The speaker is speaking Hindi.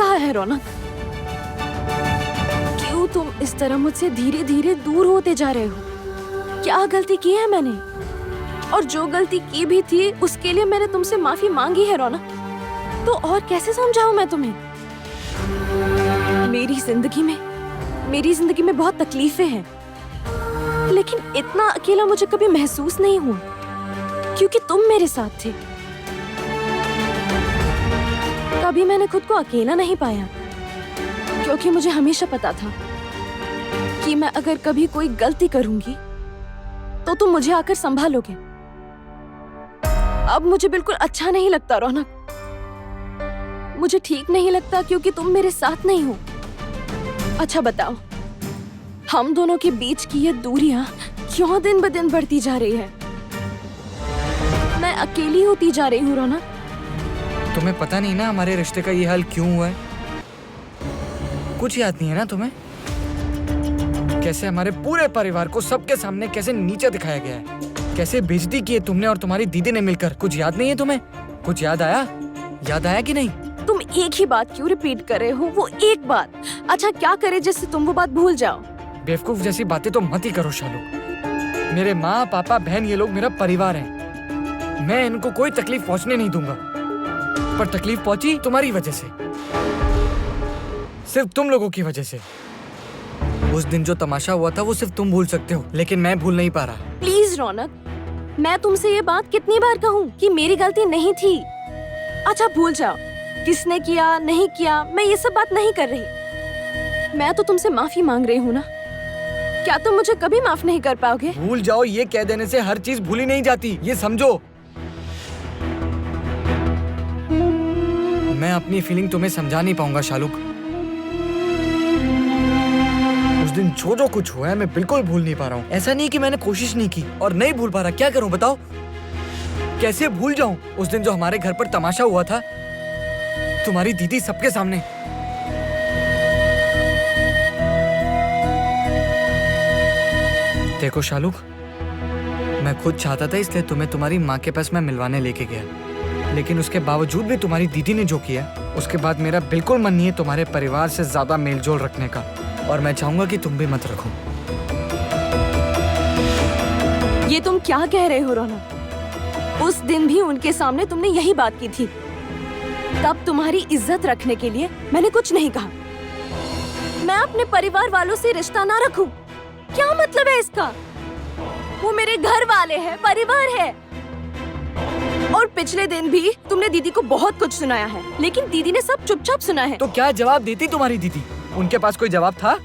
कहा है रौनक? क्यों तुम इस तरह मुझसे धीरे धीरे दूर होते जा रहे हो? क्या गलती की है मैंने? और जो गलती की भी थी उसके लिए मैंने तुमसे माफी मांगी है रौनक। तो और कैसे समझाऊं मैं तुम्हें? मेरी जिंदगी में बहुत तकलीफें हैं, लेकिन इतना अकेला मुझे कभी महसूस नहीं हुआ क्योंकि तुम मेरे साथ थे। कभी मैंने खुद को अकेला नहीं पाया क्योंकि मुझे हमेशा पता था कि मैं अगर कभी कोई गलती करूंगी तो तुम मुझे आकर संभालोगे। अब मुझे बिल्कुल अच्छा नहीं लगता रौनक, मुझे ठीक नहीं लगता क्योंकि तुम मेरे साथ नहीं हो। अच्छा बताओ, हम दोनों के बीच की ये दूरियां क्यों दिन ब दिन बढ़ती जा रही है? मैं अकेली होती जा रही हूँ रौनक। तुम्हें पता नहीं ना हमारे रिश्ते का ये हाल क्यों हुआ है? कुछ याद नहीं है ना तुम्हें? कैसे हमारे पूरे परिवार को सबके सामने कैसे नीचे दिखाया गया है, कैसे बेइज्जती की है तुमने और तुम्हारी दीदी ने मिलकर। कुछ याद नहीं है तुम्हें? कुछ याद आया कि नहीं? तुम एक ही बात क्यों रिपीट कर रहे हो? वो एक बात। अच्छा क्या करे जिससे तुम वो बात भूल जाओ? बेवकूफ जैसी बातें तो मत ही करो शालू। मेरे माँ पापा बहन ये लोग मेरा परिवार हैं। मैं इनको कोई तकलीफ पहुंचने नहीं दूंगा, पर तकलीफ पहुंची तुम्हारी वजह से, सिर्फ तुम लोगों की वजह से। उस दिन जो तमाशा हुआ था वो सिर्फ तुम भूल सकते हो, लेकिन मैं भूल नहीं पा रहा। प्लीज रौनक, मैं तुमसे ये बात कितनी बार कहूँ कि मेरी गलती नहीं थी। अच्छा भूल जाओ, किसने किया नहीं किया मैं ये सब बात नहीं कर रही। मैं तो तुमसे माफी मांग रही हूँ ना। क्या तुम मुझे कभी माफ नहीं कर पाओगे? भूल जाओ ये कह देने से हर चीज भूली नहीं जाती, ये समझो। मैं अपनी फीलिंग तुम्हें समझा नहीं पाऊंगा शालुक। उस दिन जो कुछ हुआ है मैं बिल्कुल भूल नहीं पा रहा हूँ। ऐसा नहीं कि मैंने कोशिश नहीं की और नहीं भूल पा रहा। क्या करूं बताओ? कैसे भूल जाऊं उस दिन जो हमारे घर पर तमाशा हुआ था, तुम्हारी दीदी सबके सामने। देखो शालुक, मैं खुद चाहता था इसलिए तुम्हें तुम्हारी माँ के पास मैं मिलवाने लेके गया, लेकिन उसके बावजूद भी तुम्हारी दीदी ने जो किया, उसके बाद मेरा बिल्कुल मन नहीं है तुम्हारे परिवार से ज्यादा मेलजोल रखने का, और मैं चाहूंगा कि तुम भी मत रखो। ये तुम क्या कह रहे हो रौनक? उस दिन भी उनके सामने तुमने यही बात की थी। तब तुम्हारी इज्जत रखने के लिए मैंने कुछ नहीं कहा। मैं अपने परिवार वालों से रिश्ता ना रखूं, क्या मतलब है इसका? वो मेरे घर वाले हैं, परिवार है। और पिछले दिन भी तुमने दीदी को बहुत कुछ सुनाया है, लेकिन दीदी ने सब चुपचाप सुना है। तो क्या जवाब देती तुम्हारी दीदी? उनके पास कोई जवाब था?